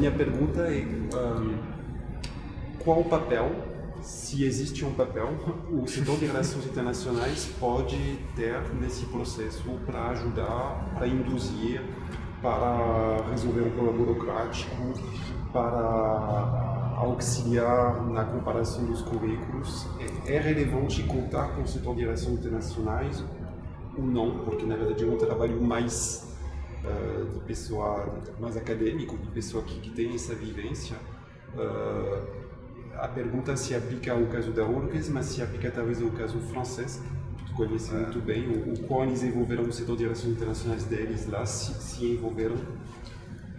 minha pergunta é qual o papel, se existe um papel, o setor de relações internacionais pode ter nesse processo para ajudar, para induzir, para resolver um problema burocrático, para auxiliar na comparação dos currículos. É relevante contar com o setor de relações internacionais ou não? Porque, na verdade, é um trabalho mais de pessoa mais acadêmico, de pessoa que tem essa vivência. A pergunta se aplica ao caso da URGS, mas se aplica talvez ao caso francês, que tu conhece muito bem, o qual eles envolveram o setor de relações internacionais deles lá, se envolveram.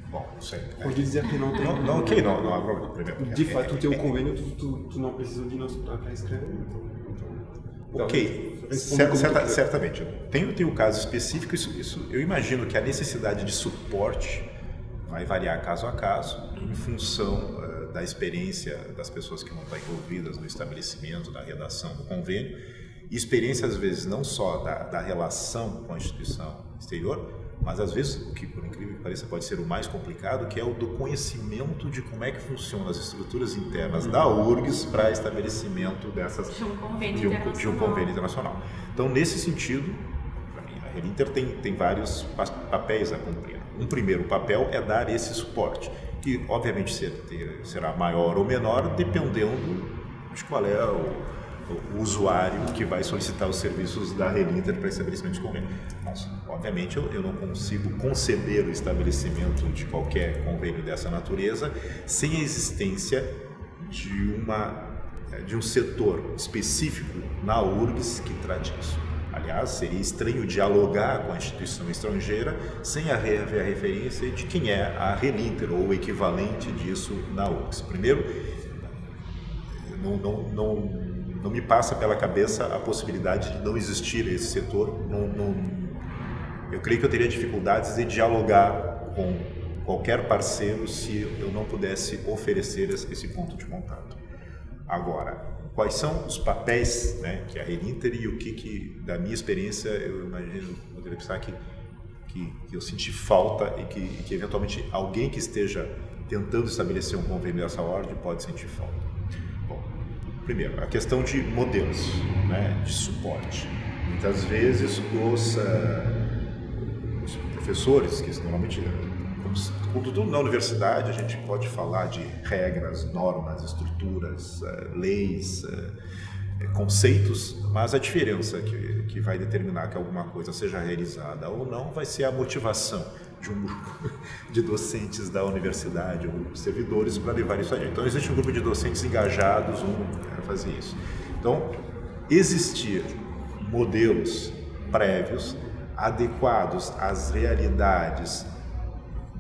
Bom, não sei. Pode dizer que não tem. Não, ok, não há problema. Primeiro, de fato, o teu convênio, tu não precisou de nós para escrever. Ok, certamente. Tem um caso específico, isso eu imagino que a necessidade de suporte vai variar caso a caso, em função da experiência das pessoas que vão estar envolvidas no estabelecimento, da redação do convênio, e experiência às vezes não só da relação com a instituição exterior, mas às vezes, o que por incrível que pareça pode ser o mais complicado, que é o do conhecimento de como é que funcionam as estruturas internas da URGS para estabelecimento de um convênio internacional. Então, nesse sentido, para mim, a Relinter tem vários papéis a cumprir. Um primeiro papel é dar esse suporte, que obviamente será maior ou menor, dependendo de qual é o usuário que vai solicitar os serviços da Relinter para estabelecimento de convênio. Mas, obviamente, eu não consigo conceber o estabelecimento de qualquer convênio dessa natureza sem a existência de um setor específico na URGS que trate isso. Aliás, seria estranho dialogar com a instituição estrangeira sem haver a referência de quem é a Relinter ou o equivalente disso na URGS. Primeiro, não me passa pela cabeça a possibilidade de não existir esse setor. Eu creio que eu teria dificuldades de dialogar com qualquer parceiro se eu não pudesse oferecer esse ponto de contato. Agora, quais são os papéis, né, que a Relinter e o que da minha experiência, eu imagino, poderia pensar que eu senti falta e que eventualmente alguém que esteja tentando estabelecer um convênio dessa ordem pode sentir falta. Primeiro, a questão de modelos, né, de suporte. Muitas vezes os professores, que normalmente, como tudo na universidade, a gente pode falar de regras, normas, estruturas, leis, conceitos, mas a diferença que vai determinar que alguma coisa seja realizada ou não vai ser a motivação de um grupo de docentes da universidade, um grupo de servidores para levar isso adiante. Então, existe um grupo de docentes engajados para fazer isso. Então, existir modelos prévios, adequados às realidades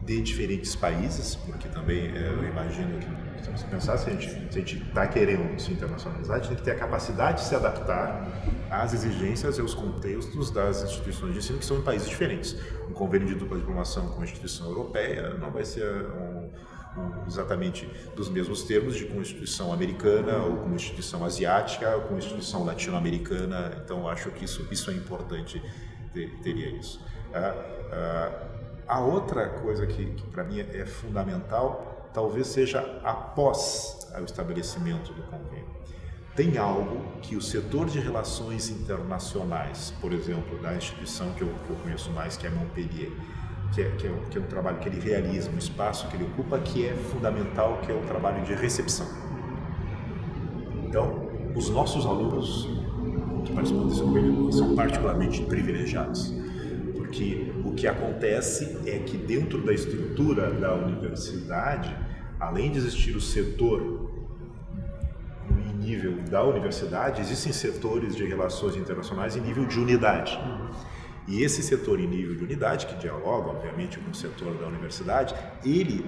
de diferentes países, porque também eu imagino que, se pensar, se a gente está querendo se internacionalizar, a gente tem que ter a capacidade de se adaptar às exigências e aos contextos das instituições de ensino que são em países diferentes. Um convênio de dupla diplomação com a instituição europeia não vai ser exatamente dos mesmos termos de com a instituição americana ou com a instituição asiática ou com a instituição latino-americana. Então, acho que isso é importante, teria isso. A outra coisa que para mim é fundamental talvez seja após o estabelecimento do convênio. Tem algo que o setor de relações internacionais, por exemplo, da instituição que eu conheço mais, que é Montpellier, que é um trabalho que ele realiza, um espaço que ele ocupa, que é fundamental, que é o trabalho de recepção. Então, os nossos alunos que participam desse convênio são particularmente privilegiados, porque o que acontece é que dentro da estrutura da universidade, além de existir o setor em nível da universidade, existem setores de relações internacionais em nível de unidade. E esse setor em nível de unidade, que dialoga, obviamente, com o setor da universidade, ele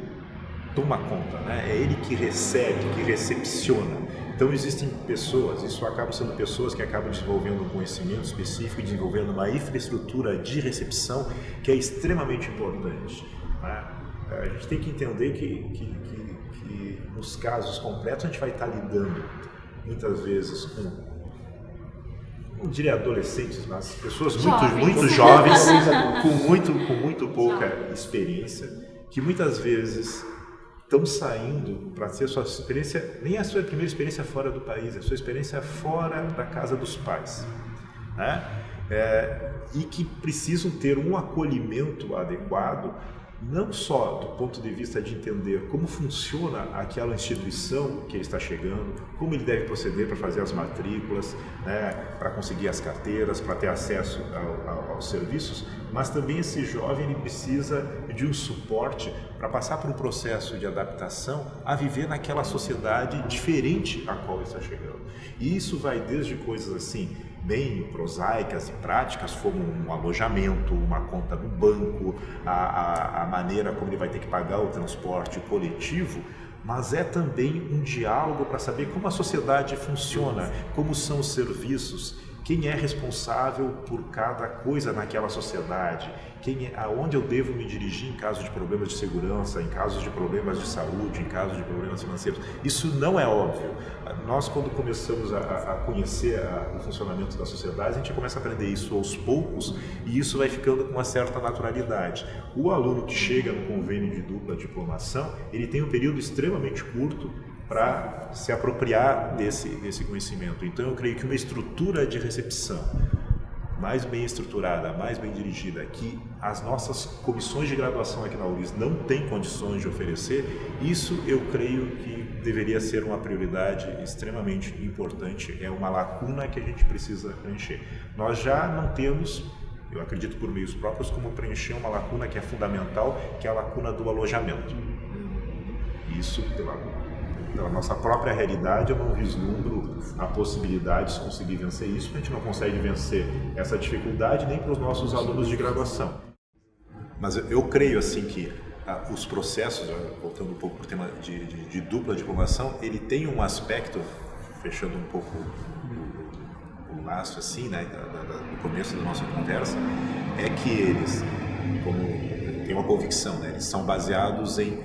toma conta, né? É ele que recebe, que recepciona. Então, existem pessoas, isso acaba sendo pessoas que acabam desenvolvendo um conhecimento específico e desenvolvendo uma infraestrutura de recepção que é extremamente importante, né? A gente tem que entender que nos casos concretos a gente vai estar lidando muitas vezes com, não diria adolescentes, mas pessoas muito jovens, com muito pouca experiência, que muitas vezes estão saindo para ser a sua experiência, nem a sua primeira experiência fora do país, a sua experiência fora da casa dos pais, né? E que precisam ter um acolhimento adequado, não só do ponto de vista de entender como funciona aquela instituição que ele está chegando, como ele deve proceder para fazer as matrículas, né, para conseguir as carteiras, para ter acesso aos serviços, mas também esse jovem ele precisa de um suporte para passar por um processo de adaptação a viver naquela sociedade diferente a qual ele está chegando. E isso vai desde coisas assim, bem prosaicas e práticas, como um alojamento, uma conta no banco, a maneira como ele vai ter que pagar o transporte coletivo, mas é também um diálogo para saber como a sociedade funciona, como são os serviços, quem é responsável por cada coisa naquela sociedade, aonde eu devo me dirigir em caso de problemas de segurança, em casos de problemas de saúde, em casos de problemas financeiros. Isso não é óbvio. Nós, quando começamos a conhecer o funcionamento da sociedade, a gente começa a aprender isso aos poucos e isso vai ficando com uma certa naturalidade. O aluno que chega no convênio de dupla diplomação, ele tem um período extremamente curto para se apropriar desse conhecimento. Então, eu creio que uma estrutura de recepção mais bem estruturada, mais bem dirigida, que as nossas comissões de graduação aqui na URGS não têm condições de oferecer, isso eu creio que deveria ser uma prioridade extremamente importante, é uma lacuna que a gente precisa preencher. Nós já não temos, eu acredito por meios próprios, como preencher uma lacuna que é fundamental, que é a lacuna do alojamento. Isso, pela nossa própria realidade, eu não vislumbro a possibilidade de conseguir vencer isso, a gente não consegue vencer essa dificuldade nem para os nossos alunos de graduação. Mas eu creio assim que os processos, voltando um pouco para o tema de dupla diplomação, ele tem um aspecto, fechando um pouco o laço assim, né, do começo da nossa conversa, é que eles, como tem uma convicção, né, eles são baseados em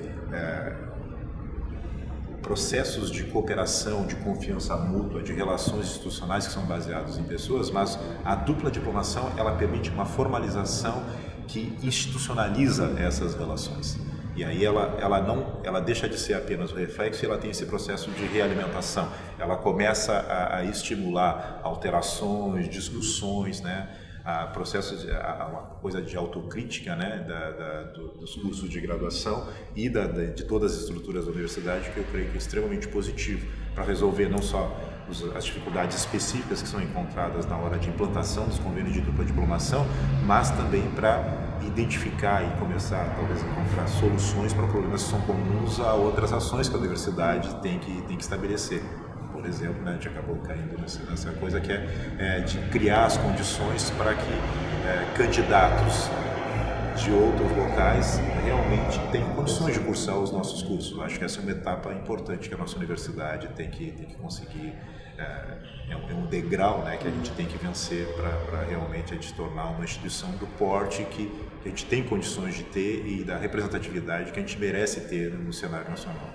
processos de cooperação, de confiança mútua, de relações institucionais que são baseados em pessoas, mas a dupla diplomação ela permite uma formalização que institucionaliza essas relações. E aí ela deixa de ser apenas o reflexo e ela tem esse processo de realimentação. Ela começa a estimular alterações, discussões, né? Uma coisa de autocrítica, né, dos cursos de graduação e de todas as estruturas da universidade, que eu creio que é extremamente positivo para resolver não só as dificuldades específicas que são encontradas na hora de implantação dos convênios de dupla diplomação, mas também para identificar e começar talvez a encontrar soluções para problemas que são comuns a outras ações que a universidade tem que estabelecer. Por exemplo, né, a gente acabou caindo nessa coisa que é de criar as condições para que candidatos de outros locais realmente tenham condições de cursar os nossos cursos. Eu acho que essa é uma etapa importante que a nossa universidade tem que conseguir, é um degrau, né, que a gente tem que vencer para realmente a gente tornar uma instituição do porte que a gente tem condições de ter e da representatividade que a gente merece ter no cenário nacional.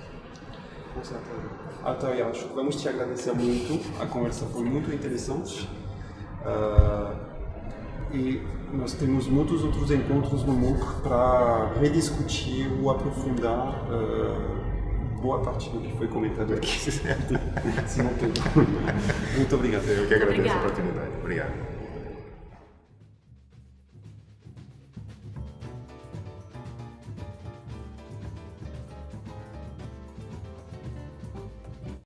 Com certeza. Então, eu acho que vamos te agradecer muito, a conversa foi muito interessante e nós temos muitos outros encontros no MOOC para rediscutir ou aprofundar boa parte do que foi comentado aqui, se não tudo. Muito obrigado. Eu que agradeço a oportunidade. Obrigado.